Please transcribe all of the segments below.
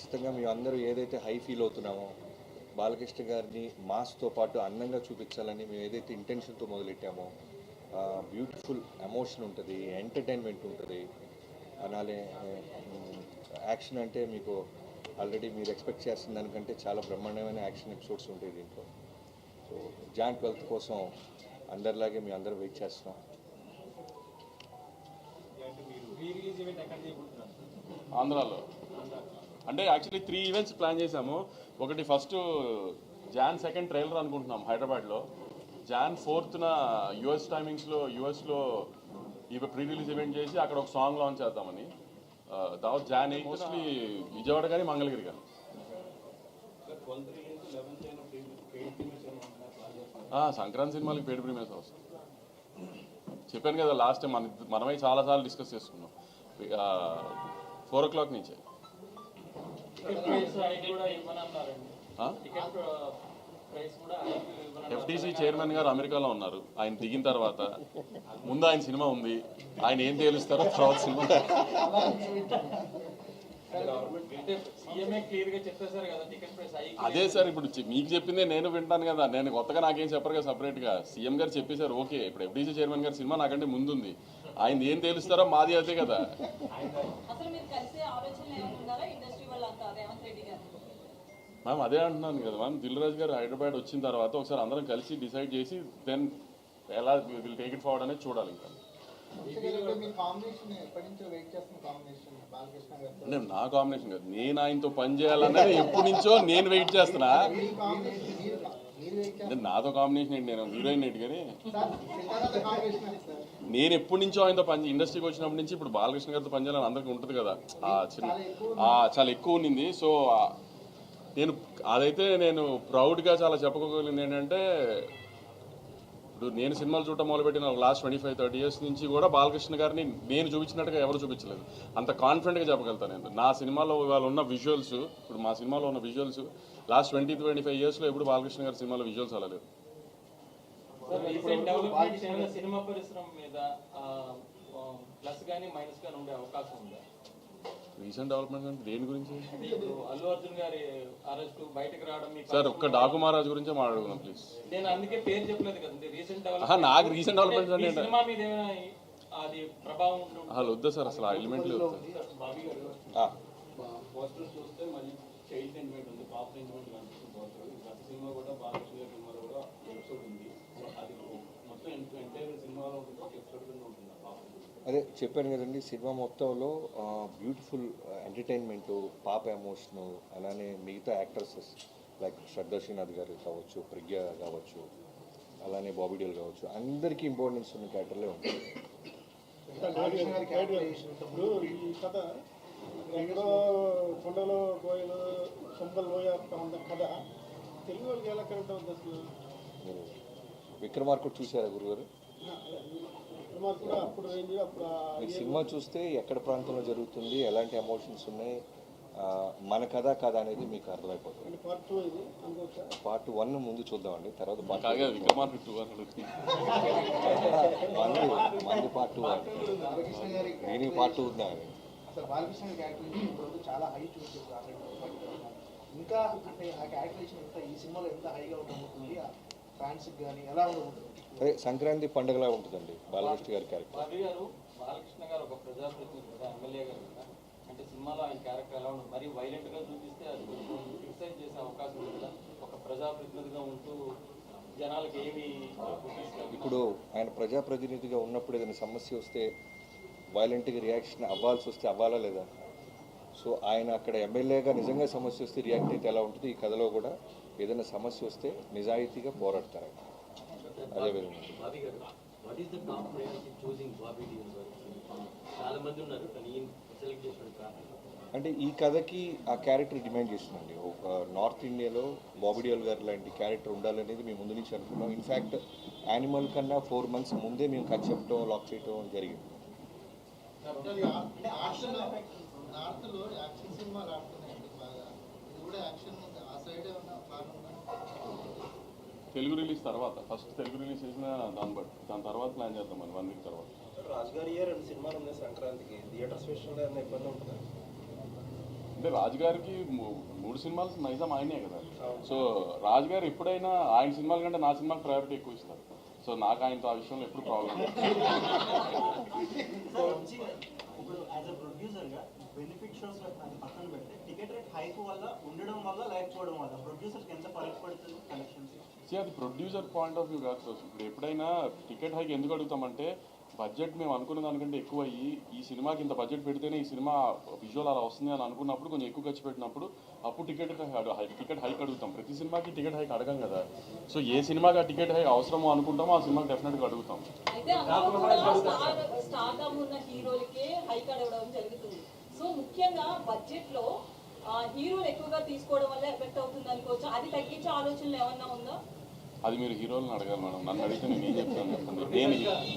ఖచ్చితంగా మేము అందరూ ఏదైతే హై ఫీల్ అవుతున్నామో బాలకృష్ణ గారిని మాస్తో పాటు అందంగా చూపించాలని మేము ఏదైతే ఇంటెన్షన్తో మొదలెట్టామో బ్యూటిఫుల్ ఎమోషన్ ఉంటుంది, ఎంటర్టైన్మెంట్ ఉంటుంది. అలానే యాక్షన్ అంటే మీకు ఆల్రెడీ మీరు ఎక్స్పెక్ట్ చేస్తున్న దానికంటే చాలా బ్రహ్మాండమైన యాక్షన్ ఎపిసోడ్స్ ఉంటాయి దీంట్లో. సో జాన్ 12th కోసం అందరిలాగే మేము అందరూ వెయిట్ చేస్తున్నాం. ఆంధ్రాలో అంటే యాక్చువల్లీ 3 ఈవెంట్స్ ప్లాన్ చేశాము. ఒకటి ఫస్ట్ జాన్ 2 ట్రైలర్ అనుకుంటున్నాం హైదరాబాద్లో. జాన్ 4th యూఎస్ టైమింగ్స్లో యూఎస్లో ఇవి ప్రీ రిలీజ్ ఈవెంట్ చేసి అక్కడ ఒక సాంగ్ లాంచ్ చేద్దామని. తర్వాత జాన్ 8 మోస్ట్లీ విజయవాడ కానీ మంగళగిరి కానీ. సంక్రాంతి సినిమాలకి పెయిడ్ ప్రీమియర్స్ వస్తుంది. చెప్పాను కదా లాస్ట్ టైం మనమై చాలాసార్లు డిస్కస్ చేసుకున్నాం. 4 o'clock నుంచే. ఎఫ్టీసీ చైర్మన్ గారు అమెరికాలో ఉన్నారు. ఆయన దిగిన తర్వాత ముందు ఆయన సినిమా ఉంది, ఆయన ఏం తేలుస్తారో తర్వాత సినిమా. అదే సార్ ఇప్పుడు మీకు చెప్పిందే నేను వింటాను కదా, నేను కొత్తగా నాకేం చెప్పరు కదా సపరేట్గా. సీఎం గారు చెప్పేశారు ఓకే. ఇప్పుడు ఎఫ్టీసీ చైర్మన్ గారి సినిమా నాకంటే ముందుంది, ఆయన ఏం తేలుస్తారో మాది అదే కదా. మ్యామ్ అదే అంటున్నాను కదా మ్యామ్, దిల్ రాజు గారు హైదరాబాద్ వచ్చిన తర్వాత ఒకసారి అందరం కలిసి డిసైడ్ చేసి దెన్ ఎలా విల్ టేక్ ఇట్ ఫార్వర్డ్ అనేది చూడాలి. ఇంకా అంటే నా కాంబినేషన్ కాదు, నేను ఆయనతో పని చేయాలన్నది ఎప్పటి నుంచో నేను వెయిట్ చేస్తున్నా. అంటే నాతో కాంబినేషన్ ఏంటి, నేను హీరోయిన్ ఏంటి, కానీ నేను ఎప్పటి నుంచో ఆయనతో ఇండస్ట్రీకి వచ్చినప్పటి నుంచి ఇప్పుడు బాలకృష్ణ గారితో పనిచేయాలని అందరికీ ఉంటుంది కదా, చాలా ఎక్కువ ఉన్నింది. సో నేను అదైతే నేను ప్రౌడ్గా చాలా చెప్పుకోగలిగింది ఏంటంటే, ఇప్పుడు నేను సినిమాలు చూడటం మొదలుపెట్టిన లాస్ట్ 25-30 years నుంచి కూడా బాలకృష్ణ గారిని నేను చూపించినట్టుగా ఎవరు చూపించలేదు. అంత కాన్ఫిడెంట్గా చెప్పగలుగుతాను నేను. నా సినిమాలో ఇవాళ ఉన్న విజువల్స్, ఇప్పుడు మా సినిమాలో ఉన్న విజువల్స్ లాస్ట్ 20-25 yearsలో ఎప్పుడు బాలకృష్ణ గారి సినిమాలో విజువల్స్ అలా లేవు. సినిమా పరిశ్రమ మీద ప్లస్ కానీ మైనస్ కానీ ఉండే అవకాశం ఉందా? రీసెంట్ డెవలప్మెంట్స్ అంటే దేని గురించి? అల్లు అర్జున్ గారి అరెస్ట్ బయటకు రావడం. సార్ ఒక్క డాకు మహారాజ్ గురించే మాట్లాడుకుందాం ప్లీజ్. నేను అందుకే పేరు చెప్పలేదు కదండి. నాకు రీసెంట్ డెవలప్మెంట్స్ అంటే సినిమా మీద ఏమైనా అది ప్రభావం అసలు వద్దా సార్, అసలు ఆ ఎలిమెంట్లు పోస్టర్స్ చూస్తే మళ్ళీ చైల్డ్ సెంటిమెంట్ ఉంది, పాప సెంటిమెంట్ కనిపిస్తుంది పోస్టర్. గత సినిమా కూడా బాలకృష్ణ గారి సినిమాలో కూడా ఎపిసోడ్ ఉంది. అది మొత్తం ఎంటైర్ సినిమాలో ఉంటుంది, ఒక ఎపిసోడ్ కింద ఉంటుంది. అదే చెప్పాను కదండి, సినిమా మొత్తంలో బ్యూటిఫుల్ ఎంటర్టైన్మెంటు, పాప ఎమోషను, అలానే మిగతా యాక్టర్సెస్ లైక్ శ్రద్ధా శ్రీనాథ్ గారు కావచ్చు, ప్రజ్ఞ కావచ్చు, అలానే బాబీ డియోల్ కావచ్చు, అందరికీ ఇంపార్టెన్స్ ఉన్న క్యారెక్టర్లే ఉంటుంది. కొండలో కోయలు సొంబల్ లోయ కథ తెలుగు వాళ్ళకి ఎలా కరెక్ట్ అవుతుంది అసలు? విక్రమార్కుడు చూసారా గురుగారు? మీకు సినిమా చూస్తే ఎక్కడ ప్రాంతంలో జరుగుతుంది, ఎలాంటి ఎమోషన్స్ ఉన్నాయి, మన కథ కాదా అనేది మీకు అర్థమైపోతుంది. పార్ట్ 1 ముందు చూద్దామండి, తర్వాత పార్ట్ 2 మంది పార్ట్ 2 దీనికి పార్ట్ 2 ఉందా? ఇంకా అంటే ఆ క్యారెక్టరేషన్ ఎంత ఈ సినిమాలో ఎంత హైగా ఉండబోతుంది, ఫ్యాన్స్ కానీ ఎలా ఉండబోతుంది? అదే సంక్రాంతి పండుగలా ఉంటుందండి బాలకృష్ణ గారి క్యారెక్టర్. బాలకృష్ణ గారు ఒక ప్రజాప్రతినిధి కదా, ఎమ్మెల్యే గారు కదా, అంటే సినిమాలో ఆయన క్యారెక్టర్ ఎలా ఉంటుంది, మరీ వైలెంట్గా చూపిస్తే అది క్రిటిసైజ్ చేసే అవకాశం ఉంది కదా. ఒక ప్రజాప్రతినిధిగా ఉంటూ జనాలకు ఏమి ఇప్పుడు ఆయన ప్రజాప్రతినిధిగా ఉన్నప్పుడు ఏదైనా సమస్య వస్తే వైలెంట్గా రియాక్షన్ అవ్వాల్సి వస్తే అవ్వాలా లేదా? సో ఆయన అక్కడ ఎమ్మెల్యేగా నిజంగా సమస్య వస్తే రియాక్ట్ అయితే ఎలా ఉంటుంది, ఈ కథలో కూడా ఏదైనా సమస్య వస్తే నిజాయితీగా పోరాడతారు. అదే విధంగా అంటే ఈ కథకి ఆ క్యారెక్టర్ డిమాండ్ చేస్తుందండి. ఒక నార్త్ ఇండియాలో బాబీ డియోల్ గారు లాంటి క్యారెక్టర్ ఉండాలనేది మేము ముందు నుంచి అనుకున్నాం. ఇన్ఫ్యాక్ట్ యానిమల్ కన్నా 4 months ముందే మేము కథ చెప్పడం, లాక్ చేయడం జరిగింది. తెలుగు రిలీజ్ తర్వాత ఫస్ట్ తెలుగు రిలీజ్ చేసిన దాని తర్వాత ప్లాన్ చేద్దాం అని 1 week తర్వాత. రాజుగారి 2 సినిమాలు ఉన్నాయి సంక్రాంతికి, థియేటర్స్ విషయంలో ఏమైనా ఇబ్బంది ఉంటుందా? అంటే రాజు గారికి 3 సినిమాలు నైజాం ఆయనే కదా. సో రాజు గారు ఎప్పుడైనా ఆయన సినిమాల కంటే నా సినిమాకి ప్రయారిటీ ఎక్కువ ఇస్తారు. సో నాకు ఆయనతో ఆ విషయంలో ఎప్పుడు ప్రాబ్లం లేదు. ఇప్పుడు యాజ్ అ ప్రొడ్యూసర్గా బెనిఫిట్ షోస్ అది పక్కన పెడితే టికెట్ రేట్ హైక్ వల్ల ఉండడం వల్ల లేకపోవడం వల్ల ప్రొడ్యూసర్స్కి ఎంత ఫరక్ పడుతుంది కలెక్షన్స్? అది ప్రొడ్యూసర్ పాయింట్ ఆఫ్ వ్యూ కాదు సార్. ఇప్పుడు ఎప్పుడైనా టికెట్ హైక్ ఎందుకు అడుగుతామంటే బడ్జెట్ మేము అనుకున్న దానికంటే ఎక్కువ అయ్యి ఈ సినిమాకి ఇంత బడ్జెట్ పెడితేనే ఈ సినిమా విజువల్ అలా వస్తుంది అని అనుకున్నప్పుడు కొంచెం ఎక్కువ ఖర్చు పెట్టినప్పుడు అప్పుడు టికెట్ హైక్ అడుగుతాం. ప్రతి సినిమాకి టికెట్ హైక్ అడగం కదా. సో ఏ సినిమాకి ఆ టికెట్ హైక్ అవసరమో అనుకుంటామో ఆ సినిమాకి డెఫినెట్గా అడుగుతాం. అయితే అందులో కూడా స్టార్డమ్ ఉన్న హీరోలకే హైక్ అడగడం జరుగుతుంది. సో ముఖ్యంగా బడ్జెట్ లో హీరోలు ఎక్కువగా తీసుకోవడం వల్ల ఎఫెక్ట్ అవుతుంది అనుకోవచ్చు. అది తగ్గించే ఆలోచనలు ఏమన్నా ఉందా? అది మీరు హీరోలను అడగాలి మేడం. నన్ను అడిగితే నేను ఏం చెప్తాను చెప్పండి. నేను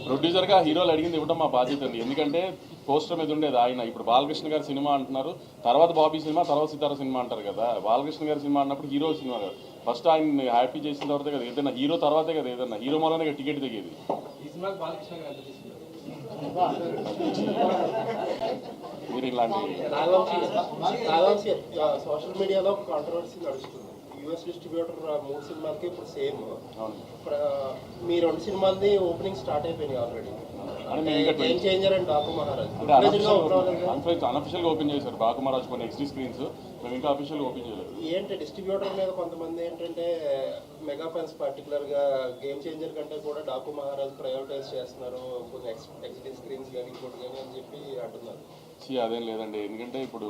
ప్రొడ్యూసర్గా హీరోలు అడిగింది ఇవ్వడం మా బాధ్యత అండి. ఎందుకంటే పోస్టర్ మీద ఉండేది ఆయన. ఇప్పుడు బాలకృష్ణ గారి సినిమా అంటున్నారు, తర్వాత బాబీ సినిమా, తర్వాత సితారా సినిమా అంటారు కదా. బాలకృష్ణ గారి సినిమా అన్నప్పుడు హీరో సినిమా కదా. ఫస్ట్ ఆయన హ్యాపీ చేసిన తర్వాతే కదా ఏదైనా హీరో తర్వాతే కదా ఏదన్నా హీరో మూలనే టికెట్ దిగేది. మీరు ఇలాంటి సోషల్ మీడియాలో కాంట్రవర్సీ నడుస్తుంది. యూఎస్ డిస్ట్రిబ్యూటర్ 3 సినిమాలకి ఇప్పుడు సేమ్. మీ 2 సినిమాలది ఓపెనింగ్ స్టార్ట్ అయిపోయినాయి already. Game changer and Daaku Maharaj అనఫిషియల్గా ఓపెన్ చేశారు. బాకు మహారాజ్ కొన్ని ఎక్స్టీ స్క్రీన్స్, మేము ఇంకా అఫీషియల్గా ఓపెన్ చేయలేదు. ఏంటి డిస్ట్రిబ్యూటర్ మీద కొంతమంది ఏంటంటే మెగా ఫ్యాన్స్ పర్టికులర్గా గేమ్ చేంజర్ కంటే కూడా డాకు మహారాజ్ ప్రయారిటైజ్ చేస్తున్నారు, కొన్ని ఎక్స్టీ స్క్రీన్స్ కానీ ఇంకోటి కానీ అని చెప్పి అంటున్నారు. అదేం లేదండి. ఎందుకంటే ఇప్పుడు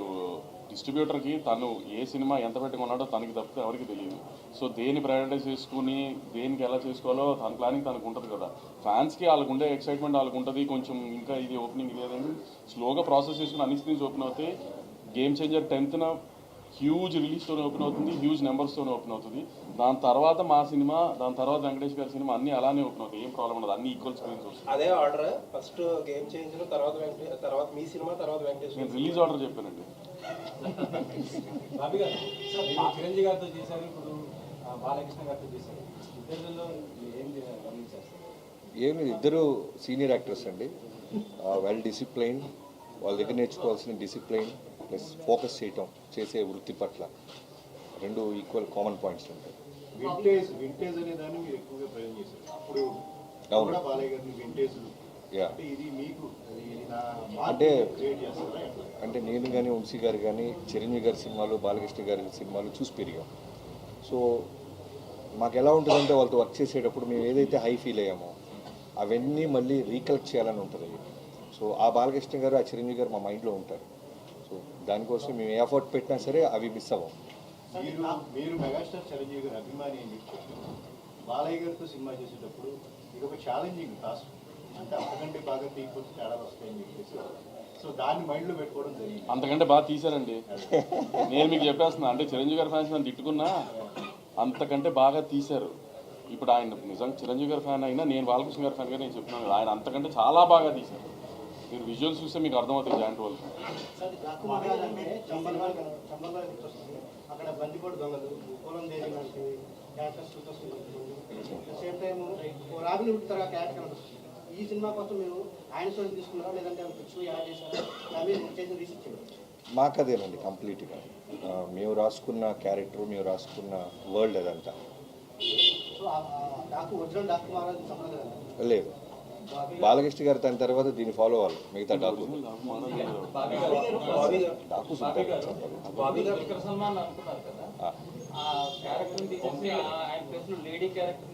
డిస్ట్రిబ్యూటర్కి తను ఏ సినిమా ఎంత పెట్టుకున్నాడో తనకి తప్పితే ఎవరికి తెలియదు. సో దేన్ని ప్రయారిటైజ్ చేసుకుని దేనికి ఎలా చేసుకోవాలో తన ప్లానింగ్ తనకు ఉంటుంది కదా. ఫ్యాన్స్కి వాళ్ళకు ఉండే ఎక్సైట్మెంట్ వాళ్ళకు ఉంటుంది. కొంచెం ఇంకా ఇది ఓపెనింగ్ లేదని స్లోగా ప్రాసెస్ చేసుకుని అన్ని స్క్రీన్స్ ఓపెన్ అవుతాయి. గేమ్ చేంజర్ 10th హ్యూజ్ రిలీజ్తో ఓపెన్ అవుతుంది, హ్యూజ్ నెంబర్స్తో ఓపెన్ అవుతుంది. దాని తర్వాత మా సినిమా, దాని తర్వాత వెంకటేష్ గారి సినిమా అన్నీ అలానే ఓపెన్ అవుతాయి. ఏం ప్రాబ్లం ఉండదు. అన్ని ఈక్వల్ స్క్రీన్స్ వస్తాయి. అదే ఆర్డర్ ఫస్ట్ గేమ్ చేంజర్, తర్వాత మీ సినిమా, తర్వాత వెంకటేష్. నేను రిలీజ్ ఆర్డర్ చెప్పానండి. బాబీ గారు చిరంజీవి గారితో చేశారు, ఇప్పుడు బాలకృష్ణ గారితో చేశారు. ఇద్దరిలో ఏం గమనించారు? ఏం లేదు, ఇద్దరు సీనియర్ యాక్టర్స్ అండి. వెల్ డిసిప్లైన్, వాళ్ళ దగ్గర నేర్చుకోవాల్సిన డిసిప్లైన్ ప్లస్ ఫోకస్ చేయటం, చేసే వృత్తి పట్ల 2 ఈక్వల్ కామన్ పాయింట్స్ ఉంటాయి. వింటేజ్ అనే దాన్ని మీరు ఎక్కువగా ప్రయోగం చేశారు. అప్పుడు అవును బాలయ్య గారిని వింటేజ్ ఇది మీకు అంటే నేను కానీ వంశీ గారు కానీ చిరంజీవి గారి సినిమాలు, బాలకృష్ణ గారి సినిమాలు చూసి పెరిగాం. సో మాకు ఎలా ఉంటుందంటే వాళ్ళతో వర్క్ చేసేటప్పుడు మేము ఏదైతే హై ఫీల్ అయ్యామో అవన్నీ మళ్ళీ రీకలెక్ట్ చేయాలని ఉంటుంది. సో ఆ బాలకృష్ణ గారు, ఆ చిరంజీవి గారు మా మైండ్లో ఉంటారు. సో దానికోసం మేము ఏ ఎఫర్ట్ పెట్టినా సరే అవి మిస్ అవ్వం. మీరు మెగాస్టార్ చిరంజీవి గారి అభిమాని అని చెప్పి బాలయ్య గారితో సినిమా చేసేటప్పుడు ఇది ఒక ఛాలెంజింగ్ టాస్క్. అంటే అంతకంటే బాగా తీయకపోతే తేడాలు వస్తాయని చెప్పేసి సో దాన్ని మైండ్లో పెట్టుకోవడం జరిగింది. అంతకంటే బాగా తీశారండి. నేను మీకు చెప్పేస్తున్నా, అంటే చిరంజీవి గారి ఫ్యాన్స్ నన్ను తిట్టుకున్నా అంతకంటే బాగా తీశారు. ఇప్పుడు ఆయన నిజంగా చిరంజీవి గారి ఫ్యాన్ అయినా నేను బాలకృష్ణ గారి ఫ్యాన్గా నేను చెప్తున్నాను కదా, ఆయన అంతకంటే చాలా బాగా తీశారు. మీరు విజువల్స్ చూస్తే మీకు అర్థమవుతుంది జాయింట్ వాళ్ళు. అక్కడ బందిపోటు దొంగలు, పొలం దేవి లాంటి characters same time Robin Hood తరగా క్యారెక్టర్ కనిపిస్తుంది. ఈ సినిమా కోసం మీరు ఆయన స్టోరీ తీసుకున్నారా లేదంటే ఫిక్స్ ఎలా చేశారా? మీరు చేసిన రీసెర్చ్ మాకదేనండి కంప్లీట్గా. మేము రాసుకున్న క్యారెక్టర్, మేము రాసుకున్న వరల్డ్ అదంతా. సో డాకు ఒరిజినల్ డాకు మహారాజ్ సంప్రదాయం లేదు, బాలకృష్ణ గారు దాని తర్వాత దీన్ని ఫాలో అవ్వాలి. మిగతా డాకు విక్రమ్ సల్మాన్ అనుకున్నారు కదా, ఆ క్యారెక్టర్ తీసేసి ఆయన ప్లేస్లో లేడీ క్యారెక్టర్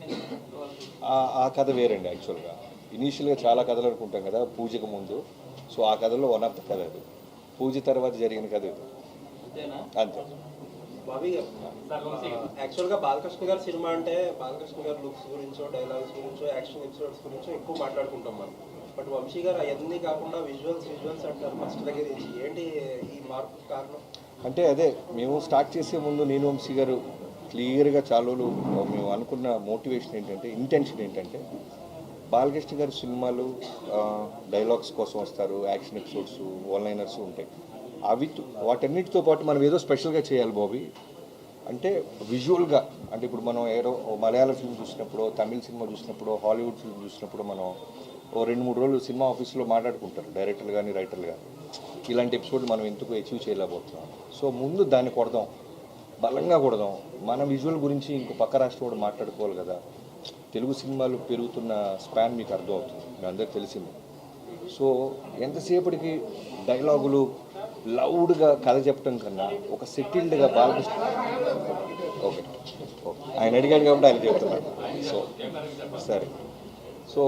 ఆ కథ వేరండి. యాక్చువల్గా ఇనీషియల్గా చాలా కథలు అనుకుంటాం కదా పూజకు ముందు. సో ఆ కథలో వన్ ఆఫ్ ద కథ అది. పూజ తర్వాత జరిగిన కథ ఇది. అంతే. బాబీ గారు, యాక్చువల్గా బాలకృష్ణ గారి సినిమా అంటే బాలకృష్ణ గారి లుక్స్ గురించో, డైలాగ్స్ గురించో, యాక్షన్ ఎపిసోడ్స్ గురించో ఎక్కువ మాట్లాడుకుంటాం మనం. బట్ వంశీ గారు అవన్నీ కాకుండా విజువల్స్ అంటారు ఫస్ట్ దగ్గర నుంచి. ఏంటి ఈ మార్పు కారణం? అంటే అదే మేము స్టార్ట్ చేసే ముందు నేను వంశీ గారు క్లియర్గా చాలా మేము అనుకున్న మోటివేషన్ ఏంటంటే, ఇంటెన్షన్ ఏంటంటే, బాలకృష్ణ గారి సినిమాలు డైలాగ్స్ కోసం వస్తారు, యాక్షన్ ఎపిసోడ్స్, వన్లైనర్స్ ఉంటాయి. అవి వాటన్నిటితో పాటు మనం ఏదో స్పెషల్గా చేయాలి బాబీ. అంటే విజువల్గా, అంటే ఇప్పుడు మనం ఏదో మలయాళ ఫిల్మ్ చూసినప్పుడు, తమిళ సినిమా చూసినప్పుడు, హాలీవుడ్ ఫిల్మ్ చూసినప్పుడు మనం ఓ 2-3 రోజులు సినిమా ఆఫీస్లో మాట్లాడుకుంటారు డైరెక్టర్లు కానీ రైటర్లు కానీ, ఇలాంటి ఎపిసోడ్ మనం ఎందుకు అచీవ్ చేయలేకపోతున్నాం. సో ముందు దాన్ని కొడదాం, బలంగా కొడదాం. మన విజువల్ గురించి ఇంకో పక్క రాష్ట్రం కూడా మాట్లాడుకోవాలి కదా. తెలుగు సినిమాలు పెరుగుతున్న స్పాన్ మీకు అర్థమవుతుంది, మీ అందరికి తెలిసింది. సో ఎంతసేపటికి డైలాగులు లౌడ్గా కథ చెప్పడం కన్నా ఒక సెటిల్డ్గా బాలకృష్ణ ఓకే ఆయన అడిగాడు కాబట్టి ఆయన చెప్తున్నాడు. సో సరే, సో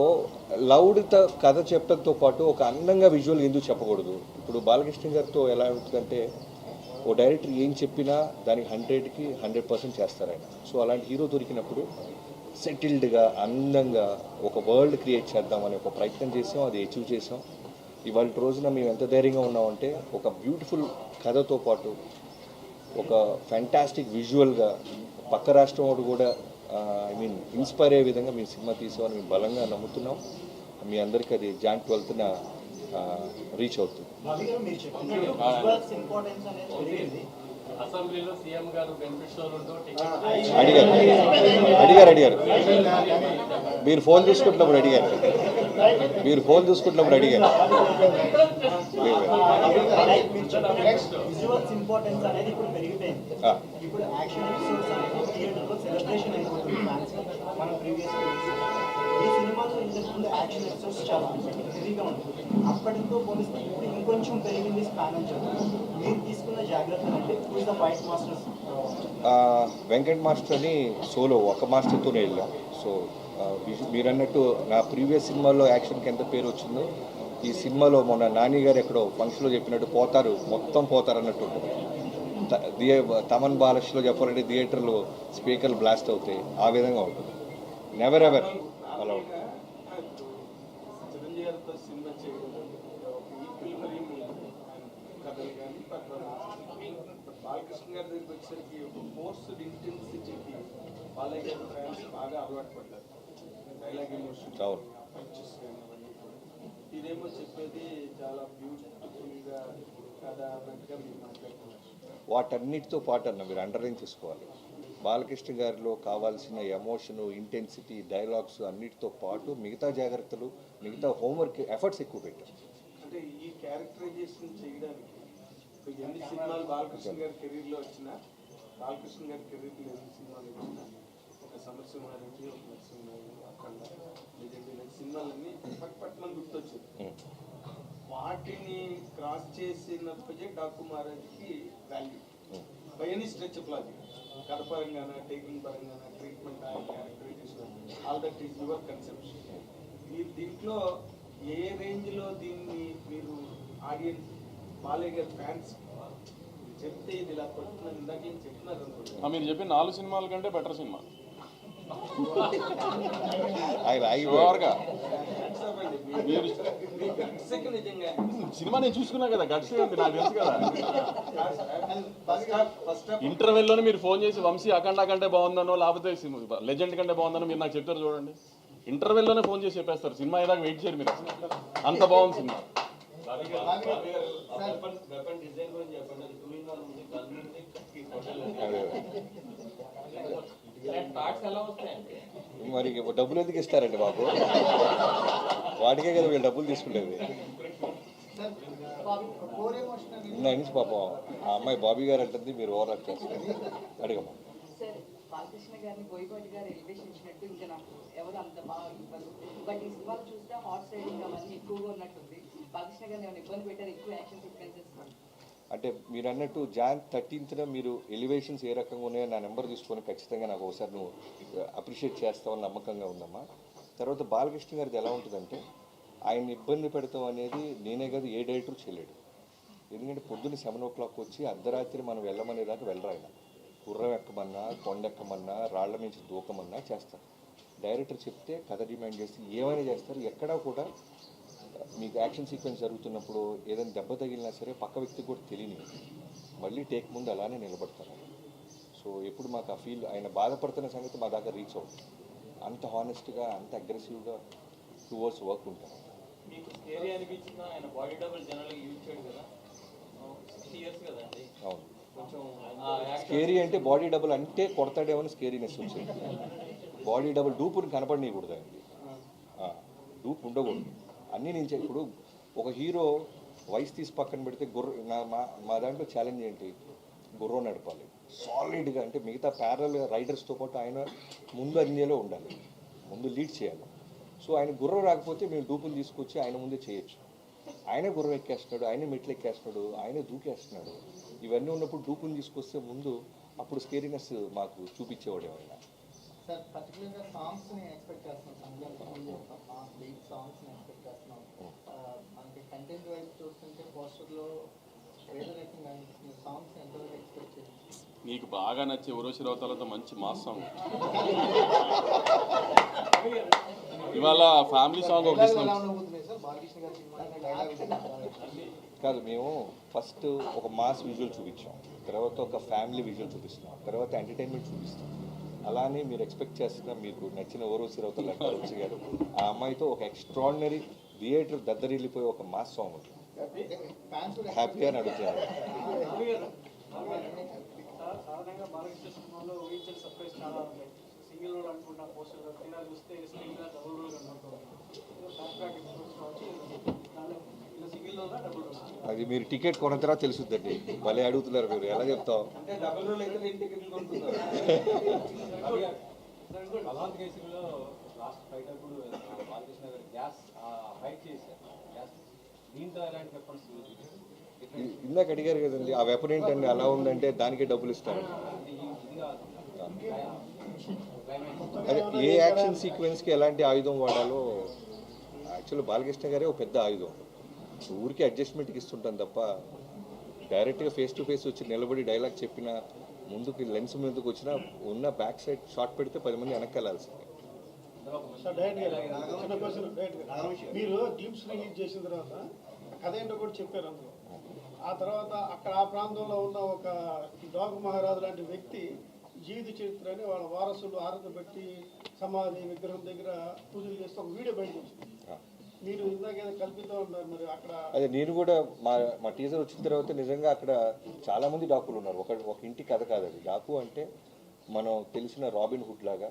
లౌడ్తో కథ చెప్పడంతో పాటు ఒక అందంగా విజువల్ ఎందుకు చెప్పకూడదు. ఇప్పుడు బాలకృష్ణ గారితో ఎలా ఉంటుందంటే ఓ డైరెక్టర్ ఏం చెప్పినా దానికి 100కి 100% చేస్తారు ఆయన. సో అలాంటి హీరో దొరికినప్పుడు సెటిల్డ్గా అందంగా ఒక వరల్డ్ క్రియేట్ చేద్దామని ఒక ప్రయత్నం చేసాం, అది అచీవ్ చేసాం. ఇవాళ రోజున మేము ఎంత ధైర్యంగా ఉన్నామంటే ఒక బ్యూటిఫుల్ కథతో పాటు ఒక ఫ్యాంటాస్టిక్ విజువల్గా పక్క రాష్ట్రం వాడు కూడా ఇన్స్పైర్ అయ్యే విధంగా మేము సినిమా తీసామని మేము బలంగా నమ్ముతున్నాం. మీ అందరికీ అది Jan 12న రీచ్ అవుతుంది. అసెంబ్లీలో సీఎం గారు బెనిఫిట్ షోర్ అడిగారు మీరు ఫోన్ చూసుకుంటున్నప్పుడు అడిగారు. విజువల్స్ ఇంపార్టెన్స్ అనేది ఇప్పుడు పెరిగిపోయింది. ఇప్పుడు యాక్షన్ ఎపిసోడ్స్ అనేది థియేటర్లో సెలబ్రేషన్ అయిపోతుంది. మనం ప్రీవియస్ ఈ సినిమాలో ఇంతకుముందు యాక్షన్ ఎపిసోడ్స్ చాలా హెవీగా ఉంటుంది. అప్పటితో పోలిస్తే ఇప్పుడు ఇంకొంచెం పెరిగింది స్పాన్ అని చెప్పి మీరు తీసుకున్న జాగ్రత్తలు అంటే who is the fight masters? Venkat master అని సోలో ఒక మాస్టర్తోనే వెళ్ళాం. సో మీరు అన్నట్టు నా ప్రీవియస్ సినిమాలో యాక్షన్కి ఎంత పేరు వచ్చిందో ఈ సినిమాలో మొన్న నాని గారు ఎక్కడో ఫంక్షన్లో చెప్పినట్టు మొత్తం పోతారు అన్నట్టు ఉంటుంది. తమన్ బాలక్ష్లో చెప్పాలంటే థియేటర్లో స్పీకర్లు బ్లాస్ట్ అవుతాయి, ఆ విధంగా ఉంటుంది. నెవర్ ఎవర్ అలా ఉంటుంది. చిరంజీవి గారితో సినిమా చేయడం కథలు కానీ బాలకృష్ణ గారి దగ్గరికి వచ్చేసరికి ఒక ఫోర్స్డ్ ఇంటెన్సిటీకి బాలయ్య గారి ఫ్యాన్స్ బాగా అలవాటు పడ్డారు. డైలాగ్ ఎమోషన్ పంచెస్ కానీ అవన్నీ కూడా. ఇదేమో చెప్పేది చాలా బ్యూటిఫుల్గా కథ అన్నట్టుగా మీరు మాట్లాడుతున్నారు. వాటన్నిటితో పాటు మీరు అండర్లైన్ చేసుకోవాలి, బాలకృష్ణ గారిలో కావాల్సిన ఎమోషను, ఇంటెన్సిటీ, డైలాగ్స్ అన్నిటితో పాటు మిగతా జాగ్రత్తలు, మిగతా హోంవర్క్ ఎఫర్ట్స్ ఎక్కువ పెట్టారు. అంటే ఈ క్యారెక్టరైజేషన్ చేయడానికి ఎన్ని సినిమాలు బాలకృష్ణ గారి కెరీర్లో వచ్చినా, బాలకృష్ణ గారి కెరీర్లో ఎన్ని సినిమాలు వచ్చినా, ఒక సమరసింహారెడ్డి, ఒక నరసింహారెడ్డి, అఖండ, లెజెండ్ ఇలాంటి సినిమాలన్నీ పట్మని గుర్తొచ్చింది. వాటిని క్రాస్ చేసిన ప్రాజెక్ట్ డాకు మహారాజ్కి value by any stretch of logic, కథ పరంగాన, టేకింగ్ పరంగాన, treatment, characterisation, all that is your conception. మీరు దీంట్లో ఏ రేంజ్లో దీన్ని మీరు ఆడియన్స్ బాలయ్య గారి ఫ్యాన్స్ చెప్తే ఇది ఇలా పడుతున్నారు ఇందాక ఏం చెప్తున్నారు అనుకుంటున్నారు? మీరు చెప్పిన 4 సినిమాల కంటే బెటర్ సినిమా. సినిమా నేను చూసుకున్నా కదా, గట్స్ నాకు తెలుసు కదా. ఇంటర్వెల్లోనే మీరు ఫోన్ చేసి వంశీ అఖండ కంటే బాగుందనో లేకపోతే లెజెండ్ కంటే బాగుందనో మీరు నాకు చెప్తారు చూడండి. ఇంటర్వెల్లోనే ఫోన్ చేసి చెప్పేస్తారు, సినిమా ఏదాకా వెయిట్ చేయరు మీరు, అంత బాగుంది సినిమా. మరి డబ్బులు ఎందుకు ఇస్తారండి బాబు, వాటికే కదా వీళ్ళు డబ్బులు తీసుకుంటేది. నా నుంచి పాపం ఆ అమ్మాయి బాబీ గారు అంటుంది, మీరు ఓవర్ యాక్ట్ చేస్తారు. అడిగమ్మా. బాలకృష్ణ గారిని బోయపాటి గారు ఎలివేషన్ ఇచ్చినట్టు ఇంకా నాకు ఎవరు అంత బాగా ఇవ్వదు. బట్ ఈ సినిమాలు చూస్తే హార్స్ రైడింగ్ అవన్నీ ఎక్కువగా ఉన్నట్టుంది. బాలకృష్ణ గారిని ఏమైనా ఇబ్బంది పెట్టారు ఎక్కువ యాక్షన్ సీక్వెన్సెస్? అంటే మీరు అన్నట్టు Jan 13న మీరు ఎలివేషన్స్ ఏ రకంగా ఉన్నాయో నా నెంబర్ తీసుకొని ఖచ్చితంగా నాకు ఒకసారి నువ్వు అప్రిషియేట్ చేస్తావని నమ్మకంగా ఉందమ్మా. తర్వాత బాలకృష్ణ గారిది ఎలా ఉంటుందంటే ఆయన ఇబ్బంది పెడతాం అనేది నేనే కాదు ఏ డైరెక్టర్ చేయలేడు. ఎందుకంటే పొద్దున్న 7 o'clock వచ్చి అర్ధరాత్రి మనం వెళ్ళమనేదాకా వెళ్ళరు. ఆయన గుర్రం ఎక్కమన్నా, కొండ ఎక్కమన్నా, రాళ్ల నుంచి దూకమన్నా చేస్తారు. డైరెక్టర్ చెప్తే కథ డిమాండ్ చేస్తే ఏమైనా చేస్తారు. ఎక్కడా కూడా మీకు యాక్షన్ సీక్వెన్స్ జరుగుతున్నప్పుడు ఏదైనా దెబ్బ తగిలినా సరే పక్క వ్యక్తికి కూడా తెలియని మళ్ళీ టేక్ ముందు అలానే నిలబడతారు. సో ఎప్పుడు మాకు ఆ ఫీల్ ఆయన బాధపడుతున్న సంగతి మా దాకా రీచ్ అవుతుంది. అంత హానెస్ట్గా, అంత అగ్రెసివ్గా టువర్డ్స్ వర్క్ ఉంటారు. మీకు స్కేరీ అనిపించిందా? ఆయన బాడీ డబుల్ జనరల్గా యూజ్ చేయడు కదా, 60 years కదండి. అవును, కొంచెం స్కేరీ అంటే బాడీ డబుల్ అంటే కొడతాడేమని స్కేరీనెస్ వచ్చింది. బాడీ డబుల్ డూపుని కనపడనీయకూడదండి. డూప్ ఉండకూడదు. అన్నీ నేను ఇప్పుడు ఒక హీరో వయసు తీసి పక్కన పెడితే మా దాంట్లో ఛాలెంజ్ ఏంటి, గుర్రం నడపాలి సాలిడ్గా. అంటే మిగతా ప్యారల్ రైడర్స్తో పాటు ఆయన ముందు అన్నిలో ఉండాలి, ముందు లీడ్ చేయాలి. సో ఆయన గుర్రం రాకపోతే మేము డూపులు తీసుకొచ్చి ఆయన ముందే చేయొచ్చు. ఆయనే గుర్రం ఎక్కేస్తున్నాడు, ఆయనే మెట్లు ఎక్కేస్తున్నాడు, ఆయనే దూకేస్తున్నాడు. ఇవన్నీ ఉన్నప్పుడు డూపులు తీసుకొస్తే ముందు అప్పుడు స్కేరీనెస్ మాకు చూపించేవాడు ఆయన. సార్ పర్టికులర్గా సాంగ్స్ని ఎక్స్పెక్ట్ చేస్తున్నాం, లీడ్ సాంగ్స్ని ఎక్స్పెక్ట్ చేస్తున్నాం. మనకి కంటెంట్ వైజ్ చూస్తుంటే పోస్టర్లో ఏదో రకంగా సాంగ్స్ ఎంతవరకు ఎక్స్పెక్ట్ చేయాలి? నీకు బాగా నచ్చే ఉరోషి రౌతాలతో మంచి మాస్ సాంగ్ ఇవాళ ఫ్యామిలీ సాంగ్ ఒకటి ఇస్తున్నాం. సార్ బాలకృష్ణ గారి సినిమా కాదు, మేము ఫస్ట్ ఒక మాస్ విజువల్ చూపించాం, తర్వాత ఒక ఫ్యామిలీ విజువల్ చూపిస్తాం, తర్వాత ఎంటర్టైన్మెంట్ చూపిస్తాం. అలానే మీరు ఎక్స్పెక్ట్ చేస్తున్న మీకు నచ్చిన ఓరోసి రౌతల వంశీ గారు ఆ అమ్మాయితో ఒక ఎక్స్ట్రాడినరీ థియేటర్ దద్దరిల్లిపోయి ఒక మాస్ సాంగ్ ఉంటుంది. హ్యాపీగా నడుతున్నారు. సాధారణంగా బాలకృష్ణ సినిమాలో ఊహించిన సర్ప్రైజ్ చాలా ఉంటాయి. సింగిల్ రోల్ అనుకున్న పోస్టర్ తీరా చూస్తే స్క్రీన్ మీద డబుల్ రోల్ కనబడుతుంది. సింగిల్ రోల్ డబుల్ రోల్ అది మీరు టికెట్ కొన్న తర్వాత తెలుసుద్దండి. భలే అడుగుతున్నారు మీరు, ఎలా చెప్తాం? అంటే డబుల్ రోల్ అయితే 2 టికెట్లు కొనుక్కున్నారు. బలవంత్ కేసులో లాస్ట్ ఫైట్ అప్పుడు బాలకృష్ణ గారు గ్యాస్ ఫైట్ చేశారు. గ్యాస్ దీంతో ఎలాంటి వెపన్స్ ఇందాక అడిగారు కదండి, ఆ వెపన్ ఏంటండి అలా ఉందంటే దానికే డబ్బులు ఇస్తారు. అదే ఏ యాక్షన్ సీక్వెన్స్కి ఎలాంటి ఆయుధం వాడాలో యాక్చువల్లీ బాలకృష్ణ గారే ఒక పెద్ద ఆయుధం. ఊరికి అడ్జస్ట్మెంట్కి ఇస్తుంటాం తప్ప డైరెక్ట్గా ఫేస్ టు ఫేస్ వచ్చి నిలబడి డైలాగ్ చెప్పిన ముందుకు లెన్స్ ముందుకు వచ్చినా ఉన్న బ్యాక్ సైడ్ షాట్ పెడితే 10 మంది వెనక్కి వెళ్ళాల్సిందే. మీరు క్లిప్స్ రిలీజ్ చేసిన తర్వాత కథ ఏంటో కూడా చెప్పారు అందులో. ఆ తర్వాత అక్కడ ఆ ప్రాంతంలో ఉన్న ఒక డాగు మహారాజు లాంటి వ్యక్తి జీవిత చరిత్రని వాళ్ళ వారసులు ఆరాధన పెట్టి సమాధి విగ్రహం దగ్గర పూజలు చేస్తే ఒక వీడియో బయటకు వచ్చింది. మీరు ఇందాక కల్పిస్తూ ఉన్నారు మరి అక్కడ. అదే నేను కూడా మా టీజర్ వచ్చిన తర్వాత నిజంగా అక్కడ చాలామంది డాకులు ఉన్నారు. ఒక ఇంటి కథ కాదు అది. డాకు అంటే మనం తెలిసిన రాబిన్ హుడ్ లాగా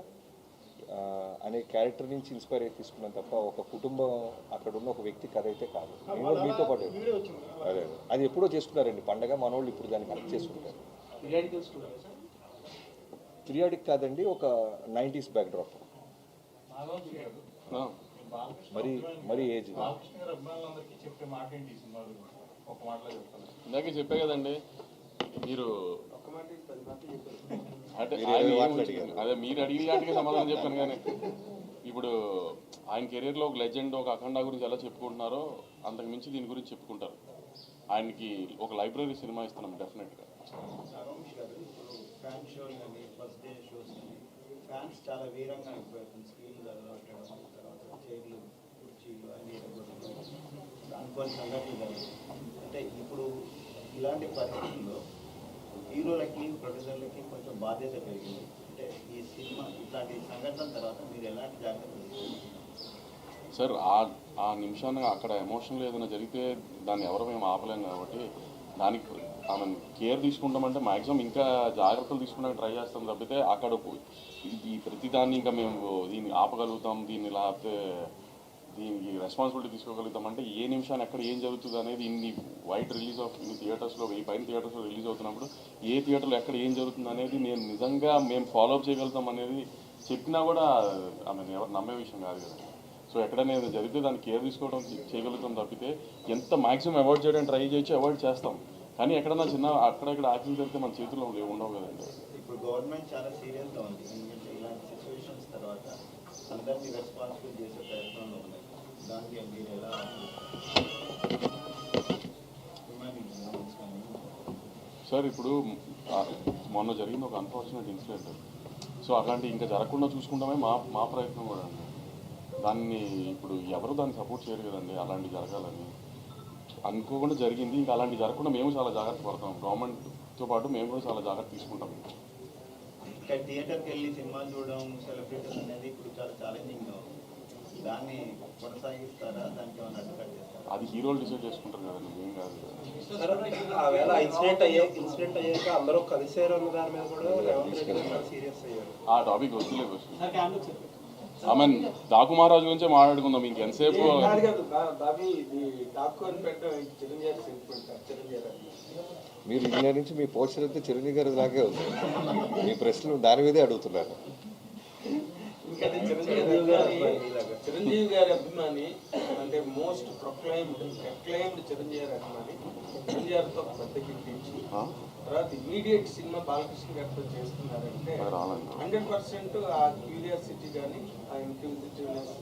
అనే క్యారెక్టర్ నుంచి ఇన్స్పైర్ అయి తీసుకున్నాం తప్ప ఒక కుటుంబం అక్కడ ఉన్న ఒక వ్యక్తి కథ అయితే కాదు. నేను కూడా మీతో పాటు అదే అది ఎప్పుడో చేసుకున్నారండి పండగ, మన వాళ్ళు ఇప్పుడు దాన్ని కరెక్ట్ చేసుకుంటారు. పీరియాడిక్ కాదండి, ఒక 90s బ్యాక్డ్రాప్. మరి ఏజ్ ఇందాకే చెప్పే కదండి మీరు. అంటే అదే మీరు అడిగిన వాటికి సమాధానం చెప్పాను. కానీ ఇప్పుడు ఆయన కెరీర్లో ఒక లెజెండ్, ఒక అఖండ గురించి ఎలా చెప్పుకుంటున్నారో అంతకు మించి దీని గురించి చెప్పుకుంటారు. ఆయనకి ఒక లైబ్రరీ సినిమా ఇస్తున్నాం డెఫినెట్గా. ఫ్యాన్ షో కానీ ఫస్ట్ డే షోస్ కానీ ఫ్యాన్స్ చాలా వీరంగా అయిపోయారు. స్క్రీన్ పెట్టడం, తర్వాత చైర్లు కుర్చీలు అన్ని అనుకోని సంఘటనలు కానీ. అంటే ఇప్పుడు ఇలాంటి పరిస్థితుల్లో హీరోలకి ప్రొడ్యూసర్లకి కొంచెం బాధ్యత పెరిగింది. అంటే ఈ సినిమా ఇట్లాంటి సంఘటనల తర్వాత మీరు ఎలాంటి జాగ్రత్తలు తీసుకుంటారు సార్? ఆ నిమిషాన్ని అక్కడ ఎమోషన్లో ఏదైనా జరిగితే దాన్ని ఎవరు మేము ఆపలేము కాబట్టి దానికి ఆమె కేర్ తీసుకుంటామంటే మ్యాక్సిమం ఇంకా జాగ్రత్తలు తీసుకుంటానికి ట్రై చేస్తాం తప్పితే అక్కడ ఈ ప్రతిదాన్ని ఇంకా మేము దీన్ని ఆపగలుగుతాం, దీన్ని లేకపోతే దీనికి రెస్పాన్సిబిలిటీ తీసుకోగలుగుతాం అంటే ఏ నిమిషాన్ని ఎక్కడ ఏం జరుగుతుంది అనేది ఇన్ని వైడ్ రిలీజ్ ఆఫ్ ఇన్ని థియేటర్స్లో 1000 పైన థియేటర్స్లో రిలీజ్ అవుతున్నప్పుడు ఏ థియేటర్లో ఎక్కడ ఏం జరుగుతుంది అనేది నేను నిజంగా మేము ఫాలోఅప్ చేయగలుగుతాం అనేది చెప్పినా కూడా ఆమె ఎవరు నమ్మే విషయం కాదు కదా. సో ఎక్కడైనా ఏదో జరిగితే దాన్ని కేర్ తీసుకోవడం చేయగలుగుతాం తప్పితే ఎంత మ్యాక్సిమం అవాయిడ్ చేయడానికి ట్రై చేయొచ్చు, అవాయిడ్ చేస్తాం. కానీ ఎక్కడన్నా చిన్న అక్కడెక్కడ యాక్సిడెంట్ జరిగితే మన చేతుల్లో ఉండవు కదండి. ఇప్పుడు గవర్నమెంట్ చాలా సీరియస్గా ఉంది. ఎందుకంటే ఇలాంటి సిచ్యువేషన్స్ తర్వాత అందరినీ రెస్పాన్సిబుల్ చేసే ప్రయత్నంలో ఉన్నాయి. దానికి మీరు ఎలా సార్? ఇప్పుడు మొన్న జరిగిన ఒక అన్ఫార్చునేట్ ఇన్సిడెంట్. సో అలాంటి ఇంకా జరగకుండా చూసుకుంటామే మా ప్రయత్నం కూడా అండి. దాన్ని ఇప్పుడు ఎవరు దాన్ని సపోర్ట్ చేయరు కదండి. అలాంటి జరగాలని అనుకోకుండా జరిగింది. ఇంకా అలాంటి జరగకుండా మేము చాలా జాగ్రత్త పడతాం. గవర్నమెంట్తో పాటు మేము కూడా చాలా జాగ్రత్త తీసుకుంటాం. ఇక్కడ థియేటర్కి వెళ్ళి సినిమా చూడడం సెలబ్రిటీస్ అనేది ఇప్పుడు చాలా ఛాలెంజింగ్గా ఉంది. దాన్ని కొనసాగిస్తారా? దానికి ఏమైనా అడ్డుకట్ చేస్తారా? అది హీరోలు డిసైడ్ చేసుకుంటారు కదండి, ఏం కాదు. ఆవేళ ఇన్సిడెంట్ అయ్యాక అందరూ కలిసారు అన్న దాని మీద కూడా రేవంత్ రెడ్డి గారు సీరియస్ అయ్యారు. ఆ టాపిక్ వస్తులేదు. ఆమె డాకు మహారాజు గురించే మాట్లాడుకుందాం ఇంకెంతసేపు. కాదు కాదు బాబీ ఇది డాక్కు అని పెట్టడం చిరంజీవి సెంటిమెంట్ చిరంజీవి గారు. మీరు ఇంజనీర్ నుంచి మీ పోస్టర్ అయితే చిరంజీవి గారి లాగే ఉంది. మీ ప్రశ్నలు దాని మీదే అడుగుతున్నారు. ఇంకా చిరంజీవి గారి అభిమాని అంటే మోస్ట్ ప్రొక్లైమ్డ్ చిరంజీవి గారి అభిమాని. చిరంజీవి గారితో పెద్ద హిట్ ఇచ్చి తర్వాత ఇమీడియట్ సినిమా బాలకృష్ణ గారితో చేస్తున్నారంటే 100% ఆ క్యూరియాసిటీ కానీ ఆ ఇంక్యూజిటివ్నెస్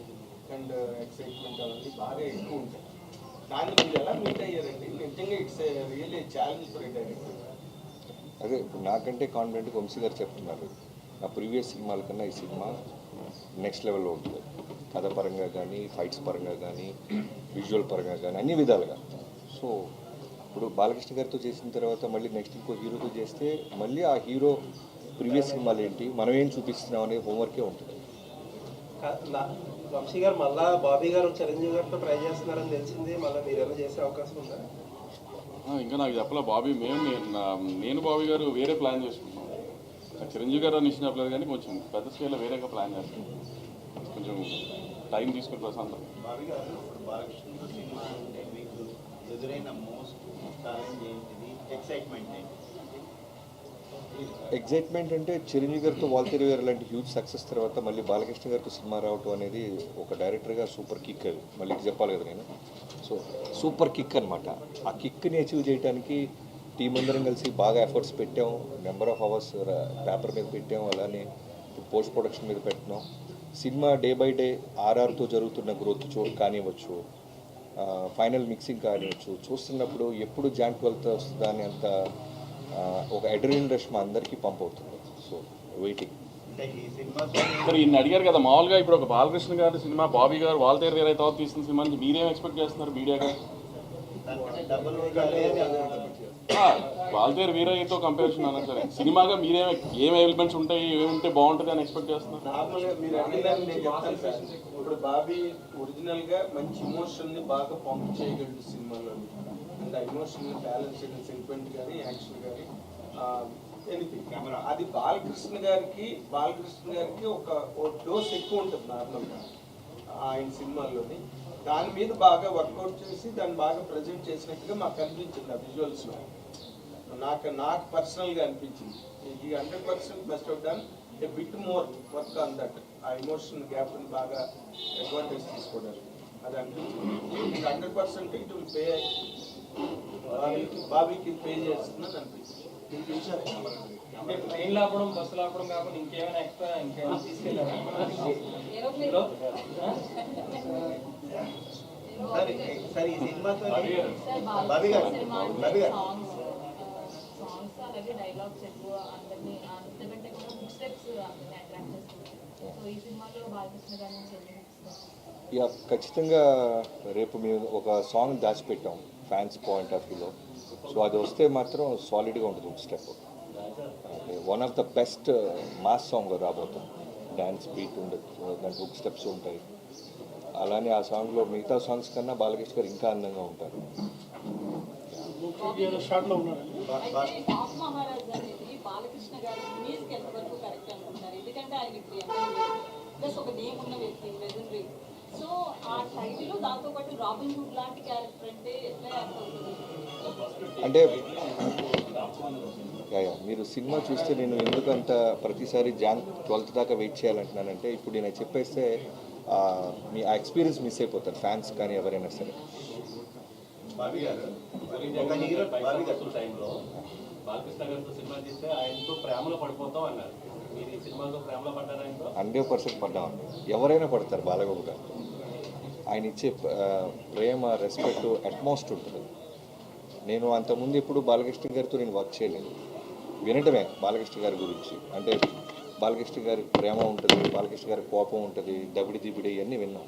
అండ్ ఎక్సైట్మెంట్ అవన్నీ బాగా ఎక్కువ ఉంటాయి. దాన్ని మీరు ఎలా మీట్ అయ్యారండి? నిజంగా it's really challenge for director. అదే ఇప్పుడు నాకంటే కాన్ఫిడెంట్గా వంశీ గారు చెప్తున్నారు. నా ప్రీవియస్ సినిమాల కన్నా ఈ సినిమా నెక్స్ట్ లెవెల్లో ఉంటుంది. కథ పరంగా కానీ, ఫైట్స్ పరంగా కానీ, విజువల్ పరంగా కానీ, అన్ని విధాలుగా. సో ఇప్పుడు బాలకృష్ణ గారితో చేసిన తర్వాత మళ్ళీ నెక్స్ట్ ఇంకో హీరోతో చేస్తే మళ్ళీ ఆ హీరో ప్రీవియస్ సినిమాలు ఏంటి, మనం ఏం చూపిస్తున్నాం అనే హోంవర్కే ఉంటుంది. వంశీ గారు మళ్ళా బాబీ గారు చిరంజీవి గారితో ట్రై చేస్తున్నారని తెలిసింది. మళ్ళీ మీరు ఏమైనా చేసే అవకాశం ఉందా? ఇంకా నాకు చెప్పలే బాబీ. నేను బాబీ గారు వేరే ప్లాన్ చేసుకుంటున్నాం. చిరంజీవి గారు అని ఇచ్చిన చెప్పలేదు కానీ కొంచెం పెద్ద స్కేల్లో వేరేగా ప్లాన్ చేస్తున్నాం. కొంచెం టైం తీసుకుని ప్రశాంతం. బాబీ గారు ఇప్పుడు బాలకృష్ణ సినిమా అంటే మీకు ఎదురైన మోస్ట్ ఛాలెంజ్ ఏంటిది, ఎక్సైట్మెంట్ ఏంటి? ఎగ్జైట్మెంట్ అంటే చిరంజీవి గారితో వాల్తేరు గారు లాంటి హ్యూజ్ సక్సెస్ తర్వాత మళ్ళీ బాలకృష్ణ గారితో సినిమా రావటం అనేది ఒక డైరెక్టర్గా సూపర్ కిక్. అది మళ్ళీ చెప్పాలి కదా నేను. సో సూపర్ కిక్ అనమాట. ఆ కిక్ని అచీవ్ చేయడానికి టీం అందరం కలిసి బాగా ఎఫర్ట్స్ పెట్టాం. నెంబర్ ఆఫ్ అవర్స్ పేపర్ మీద పెట్టాం. అలానే పోస్ట్ ప్రొడక్షన్ మీద పెట్టినాం. సినిమా డే బై డే ఆర్ఆర్తో జరుగుతున్న గ్రోత్ కానివ్వచ్చు, ఫైనల్ మిక్సింగ్ కానివ్వచ్చు, చూస్తున్నప్పుడు ఎప్పుడు జాన్ 12th వస్తుందా అని అంత ఒక అడ్రినల్ రష్ మా అందరికీ పంప్ అవుతుంది. So waiting. మరి ఇన్ని అడిగారు కదా, మామూలుగా ఇప్పుడు ఒక బాలకృష్ణ గారి సినిమా బాబీ గారు వాల్తేరు వేరే తర్వాత తీసిన సినిమా నుంచి మీరేం ఎక్స్పెక్ట్ చేస్తున్నారు మీడియా గారు? వాల్తేరు వీరయ్యతో కంపారిజన్ అన్నా సరే సినిమాగా ఏం ఎలిమెంట్స్ ఉంటాయి, ఏముంటే బాగుంటుంది అని ఎక్స్పెక్ట్ చేస్తున్నారు? నార్మల్గా మీరు అడిగినారని నేను చెప్తాను సార్. ఇప్పుడు బాబీ ఒరిజినల్గా మంచి ఇమోషన్ని బాగా పంప్ చేయగలడు సినిమాలో. అండ్ ఆ ఇమోషన్ బ్యాలెన్స్ చేయడం, సెంటిమెంట్ కానీ, యాక్షన్ కానీ, ఎనీథింగ్. అది బాలకృష్ణ గారికి ఒక డోస్ ఎక్కువ ఉంటుంది నార్మల్గా ఆయన సినిమాల్లోని. దాని మీద బాగా వర్కౌట్ చేసి దాన్ని బాగా ప్రజెంట్ చేసినట్టుగా మాకు అనిపించింది ఆ విజువల్స్లో. నాకు పర్సనల్గా అనిపించింది ఇది 100% must have done a bit more work on that. ఆ ఎమోషన్ గ్యాప్ని బాగా అడ్వాంటేజ్ తీసుకోవడానికి అది అనిపించింది. 100% ఇట్ విల్ పే, బాబీకి పే చేస్తుందని అనిపించింది. అంటే ట్రైన్ ఆపడం, బస్సులు ఆపడం కాకుండా ఇంకేమైనా ఎక్స్ట్రా ఇంకేమైనా తీసుకెళ్ళారా? సరే ఈ సినిమాతో బాబీ గారు సాంగ్స్ అలాగే డైలాగ్స్ ఎక్కువ అందరినీ అంతకంటే కూడా బుక్ స్టెప్స్ అందరినీ అట్రాక్ట్ చేస్తుంది. సో ఈ సినిమాలో బాలకృష్ణ గారి నుంచి ఇక ఖచ్చితంగా రేపు మేము ఒక సాంగ్ దాచిపెట్టాం ఫ్యాన్స్ పాయింట్ ఆఫ్ వ్యూలో. సో అది వస్తే మాత్రం సాలిడ్గా ఉంటుంది. ఒక step one of the best mass song రాబోతుంది. డ్యాన్స్ బీట్ ఉండదు, దాంట్లో హుక్ స్టెప్స్ ఉంటాయి. అలానే ఆ సాంగ్లో మిగతా సాంగ్స్ కన్నా బాలకృష్ణ గారు ఇంకా అందంగా ఉంటారు. మహారాజ్ అనేది బాలకృష్ణ గారి మ్యూజిక్ ఎంతవరకు కరెక్ట్ అనుకుంటున్నారు? ఎందుకంటే ఆయన ఇప్పుడు ప్లస్ ఒక నేమ్ ఉన్న వ్యక్తి, లెజెండరీ. సో ఆ టైటిల్ దాంతోపాటు రాబిన్ హుడ్ లాంటి క్యారెక్టర్ అంటే ఎట్లా యాక్ట్ అవుతుంది? అంటే మీరు సినిమా చూస్తే నేను ఎందుకంత ప్రతిసారి జాన్ 12th దాకా వెయిట్ చేయాలంటున్నానంటే, ఇప్పుడు నేను చెప్పేస్తే మీ ఆ ఎక్స్పీరియన్స్ మిస్ అయిపోతారు ఫ్యాన్స్ కానీ ఎవరైనా సరే. బాబీ గారు ఒక హీరో బాబీ గారు టైంలో బాలకృష్ణ గారితో సినిమా తీస్తే ఆయనతో ప్రేమలో పడిపోతాం అన్నారు. మీరు ఈ సినిమాలో ప్రేమలో పడ్డారు? ఆయనతో 100% పడ్డామండి. ఎవరైనా పడతారు బాలబాబు గారు. ఆయన ఇచ్చే ప్రేమ, రెస్పెక్ట్ అట్మోస్ట్ ఉంటుంది. నేను అంతకుముందు ఎప్పుడు బాలకృష్ణ గారితో నేను వర్క్ చేయలేదు. వినటమే బాలకృష్ణ గారి గురించి. అంటే బాలకృష్ణ గారి ప్రేమ ఉంటుంది, బాలకృష్ణ గారి కోపం ఉంటుంది, దబిడి దిబిడి ఇవన్నీ విన్నాం.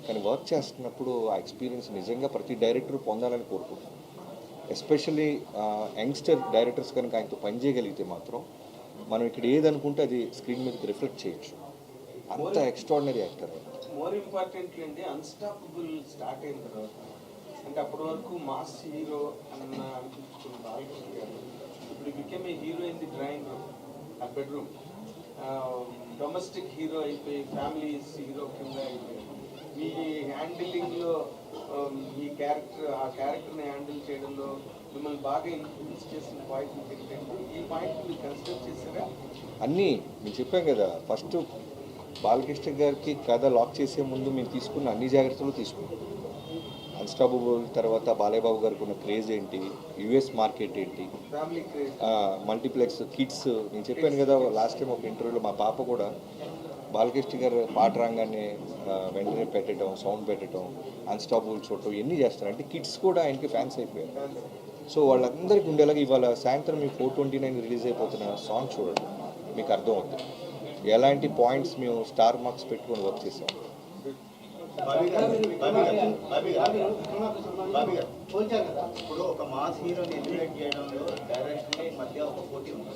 కానీ వర్క్ చేస్తున్నప్పుడు ఆ ఎక్స్పీరియన్స్ నిజంగా ప్రతి డైరెక్టర్ పొందాలని కోరుకుంటున్నాను. ఎస్పెషల్లీ యంగ్స్టర్ డైరెక్టర్స్ కనుక ఆయనతో పనిచేయగలిగితే మాత్రం మనం ఇక్కడ ఏదనుకుంటే అది స్క్రీన్ మీద రిఫ్లెక్ట్ చేయొచ్చు. అంత ఎక్స్ట్రాడినరీ యాక్టర్. మోర్ ఇంపార్టెంట్లీ అంటే అన్స్టాపబుల్ స్టార్ట్ అయిన తర్వాత, అంటే అప్పటి వరకు మాస్ హీరో అన్న అనిపించుకున్న బాలకృష్ణ గారు ఇప్పుడు became a hero in the drawing room, a bedroom. Domestic hero అయిపోయి ఫ్యామిలీ హీరో కింద అయిపోయి మీ హ్యాండిలింగ్లో మీ ఆ క్యారెక్టర్ని హ్యాండిల్ చేయడంలో మిమ్మల్ని బాగా ఇన్ఫ్లుయెన్స్ చేసిన పాయింట్ ఏంటంటే ఈ పాయింట్ మీరు కన్సిడర్ చేశారా? అన్నీ మేము చెప్పాం కదా, ఫస్ట్ బాలకృష్ణ గారికి కథ లాక్ చేసే ముందు మేము తీసుకున్న అన్ని జాగ్రత్తలు తీసుకున్నాం. అన్స్టాపబుల్ తర్వాత బాలయ్య బాబు గారికి ఉన్న క్రేజ్ ఏంటి, యుఎస్ మార్కెట్ ఏంటి, ఫ్యామిలీ క్రేజ్, మల్టీప్లెక్స్ కిడ్స్. నేను చెప్పాను కదా లాస్ట్ టైం ఒక ఇంటర్వ్యూలో, మా పాప కూడా బాలకృష్ణ గారు పాట రాగానే వెంటనే పెట్టడం, సౌండ్ పెట్టడం, అన్స్టాపబుల్ చూడటం ఇవన్నీ చేస్తారు. అంటే కిడ్స్ కూడా ఆయనకి ఫ్యాన్స్ అయిపోయారు. సో వాళ్ళందరికీ ఉండేలాగా ఇవాళ సాయంత్రం మీ 4/29 రిలీజ్ అయిపోతున్న సాంగ్ చూడండి, మీకు అర్థం అవుతుంది ఎలాంటి పాయింట్స్ మేము స్టార్ మార్క్స్ పెట్టుకొని వర్క్ చేసాం. పోల్చారు కదా. ఇప్పుడు ఒక మాస్ హీరోని ఎలివేట్ చేయడంలో డైరెక్టర్ మధ్య ఒక పోటీ ఉంది.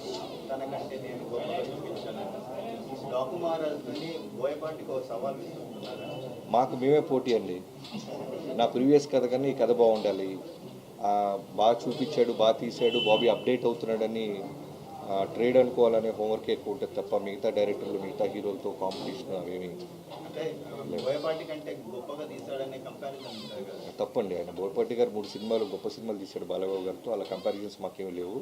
తనకంటే నేను గొప్పగా చూపించాను. డాకుమారాజుని బోయపాటికి ఒక సవాల్ ఇస్తున్నారా? మాకు మేమే పోటీ అండి. నా ప్రీవియస్ కథ కన్నా ఈ కథ బాగుండాలి, బాగా చూపించాడు, బాగా తీశాడు, బాబీ అప్డేట్ అవుతున్నాడని ట్రేడ్ అనుకోవాలనే హోంవర్క్ ఎక్కువ ఉంటుంది తప్ప మిగతా డైరెక్టర్లు మిగతా హీరోలతో కాంపిటీషన్ అవేమి అంటే బోయపాటి కంటే గొప్పగా తీసాడనే కంపారిజన్ ఉంటుంది కదా. తప్పండి. ఆయన బోయపాటి గారు 3 సినిమాలు గొప్ప సినిమాలు తీశాడు బాలయ్యబాబు గారితో, అలా కంపారిజన్స్ మాకేమీ లేవు.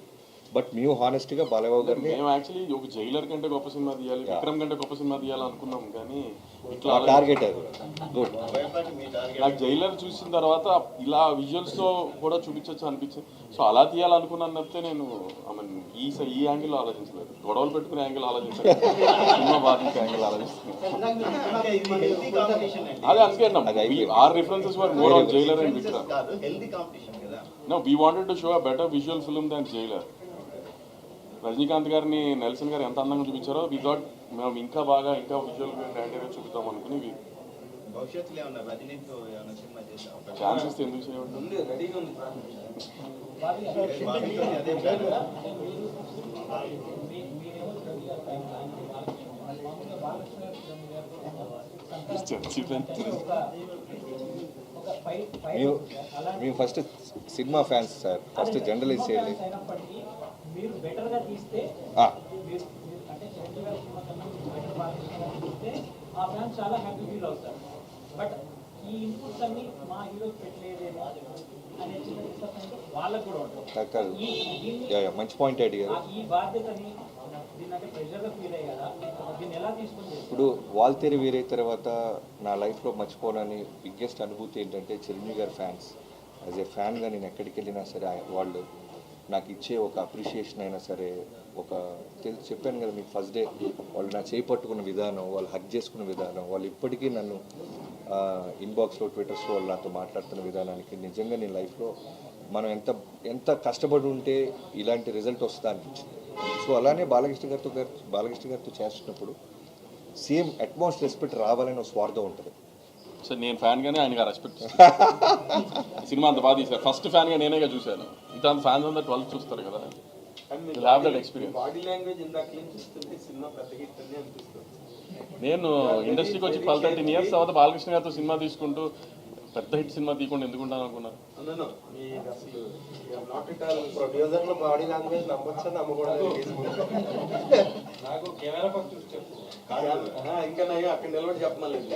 బట్ మేము హానెస్ట్గా బాలయ్యబాబు గారిని మేము యాక్చువల్లీ ఒక జైలర్ కంటే గొప్ప సినిమా తీయాలి, విక్రమ్ కంటే గొప్ప సినిమా తీయాలి అనుకున్నాం, కానీ ఇట్లా టార్గెట్ అది గుడ్. బోయపాటి మీ టార్గెట్. నాకు జైలర్ చూసిన తర్వాత ఇలా విజువల్స్తో కూడా చూపించవచ్చు అనిపించింది. సో అలా తీయాలనుకున్నాను తప్పితే నేను ఈ యాంగిల్లో ఆలోచించలేదు, గొడవలు పెట్టుకునే యాంగిల్ ఆలోచించలేదు, సినిమా బాధించే యాంగిల్ ఆలోచిస్తున్నాను. అంటే ఇది హెల్తీ కాంపిటీషన్ అండి. అదే అందుకే our references were more on Jailer and Vikram. కాదు, హెల్తీ కాంపిటీషన్ కదా. No, we wanted to show a better visual film than Jailer. Rajinikanth గారిని నెల్సన్ గారు ఎంత అందంగా చూపించారో వి థాట్ మేము ఇంకా బాగా ఇంకా విజువల్ యాంటీగా చూపుతాం అనుకుని భవిష్యత్తులో ఏమన్నా రజనీతో ఏమన్నా సినిమా చేసాం ఛాన్సెస్ ఎందుకు చేయడం. ఉంది, రెడీగా ఉంది. అదే ప్లాన్. మేము first cinema fans sir, first generalize చేయాలి. మీరు బెటర్గా తీస్తే అంటే చిరంజీవి గారి సినిమా కన్నా బెటర్ బాలకృష్ణ తీస్తే ఆ ఫ్యాన్స్ చాలా హ్యాపీ ఫీల్ అవుతారు. బట్ ఈ ఇన్పుట్స్ అన్ని మా హీరోకి పెట్టలేదేమో అనే చిన్న డిస్టర్బెన్స్ వాళ్ళకు కూడా ఉంటుంది. మంచి పాయింట్ అడిగారు. ఈ బాధ్యతని దీన్ని ప్రెషర్గా ఫీల్ అయ్యి కదా, దీన్ని ఎలా తీసుకుంటే ఇప్పుడు వాల్తేరి వీరే తర్వాత నా లైఫ్లో మర్చిపోనని బిగ్గెస్ట్ అనుభూతి ఏంటంటే చిరంజీవి గారి ఫ్యాన్స్. యాజ్ ఏ ఫ్యాన్గా నేను ఎక్కడికి వెళ్ళినా సరే వాళ్ళు నాకు ఇచ్చే ఒక అప్రిషియేషన్ అయినా సరే, ఒక చెప్పాను కదా మీకు ఫస్ట్ డే, వాళ్ళు నా చేయి పట్టుకున్న విధానం, వాళ్ళు హగ్ చేసుకున్న విధానం, వాళ్ళు ఇప్పటికీ నన్ను ఇన్బాక్స్లో ట్విట్టర్స్లో వాళ్ళు నాతో మాట్లాడుతున్న విధానానికి నిజంగా నేను లైఫ్లో మనం ఎంత కష్టపడి ఉంటే ఇలాంటి రిజల్ట్ వస్తుందా అనిపించింది. సో అలానే బాలకృష్ణ గారితో చేస్తున్నప్పుడు సేమ్ అట్మోస్ట్ రెస్పెక్ట్ రావాలని ఒక స్వార్థం ఉంటుంది. సార్ నేను ఫ్యాన్గానే ఆయనగా రెస్పెక్ట్ సినిమా అంత బాగా తీశారు. ఫస్ట్ ఫ్యాన్గా నేనేగా చూశాను, ఇంత ఫ్యాన్స్ అంతా 12 చూస్తారు కదా. బాడీ లాంగ్వేజ్ ఇందాక ఏం చూస్తుంటే సినిమా పెద్ద హిట్ అని అనిపిస్తుంది. నేను ఇండస్ట్రీకి వచ్చి 12-13 ఇయర్స్ తర్వాత బాలకృష్ణ గారితో సినిమా తీసుకుంటూ పెద్ద హిట్ సినిమా తీయకుండా ఎందుకుంటాను అనుకున్నారు. ప్రొడ్యూసర్లు బాడీ లాంగ్వేజ్ నమ్మొచ్చా నమ్మకూడదు. నాకు కెమెరా పక్క చూసి చెప్పు. ఇంకా అక్కడ నిలబడి చెప్పమలేదు.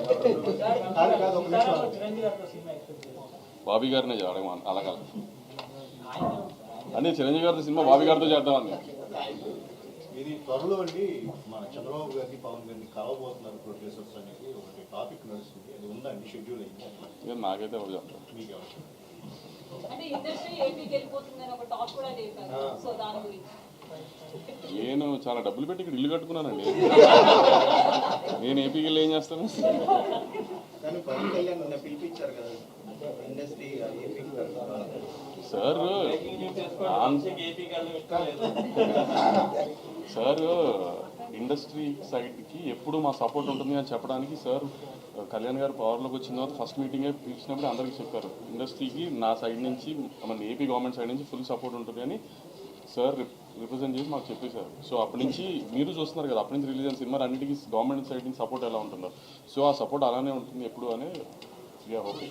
చిరంజీవి గారితో సినిమా ఎక్స్పెక్ట్ చేయాలి. బాబీ గారినే అడగమని అలాగా అన్నీ చిరంజీవి గారితో సినిమా బాబీ గారితో చేద్దామని. ఇది త్వరలో అండి మన చంద్రబాబు గారిని పవన్ గారిని కలవబోతున్నారు ప్రొడ్యూసర్స్ అనేది ఒకటి టాపిక్ నడుస్తుంది. అది ఉందండి, షెడ్యూల్ అయింది. నాకైతే ఎవరు చెప్తారు. మీకు ఎవరు అంటే ఇండస్ట్రీ ఏపీకి వెళ్ళిపోతుందని ఒక టాక్ కూడా చేశారు. సో దాని గురించి నేను చాలా డబ్బులు పెట్టి ఇక్కడ ఇల్లు కట్టుకున్నానండి. నేను ఏపీకి వెళ్ళి ఏం చేస్తాను. కానీ పవన్ కళ్యాణ్ పిలిపించారు కదా ఇండస్ట్రీ సార్ సార్ ఇండస్ట్రీ సైడ్కి ఎప్పుడు మా సపోర్ట్ ఉంటుంది అని చెప్పడానికి సార్ కళ్యాణ్ గారు పవర్లోకి వచ్చిన తర్వాత ఫస్ట్ మీటింగే పిలిచినప్పుడు అందరికీ చెప్పారు, ఇండస్ట్రీకి నా సైడ్ నుంచి మన ఏపీ గవర్నమెంట్ సైడ్ నుంచి ఫుల్ సపోర్ట్ ఉంటుంది అని సార్ రిప్రజెంట్ చేసి మాకు చెప్పేశారు. సో అప్పటి నుంచి మీరు చూస్తున్నారు కదా, అప్పటి నుంచి రిలీజ్ అయిన సినిమా అన్నిటికీ గవర్నమెంట్ సైడ్ నుంచి సపోర్ట్ ఎలా ఉంటుందో, సో ఆ సపోర్ట్ అలానే ఉంటుంది ఎప్పుడు అని ఓకే.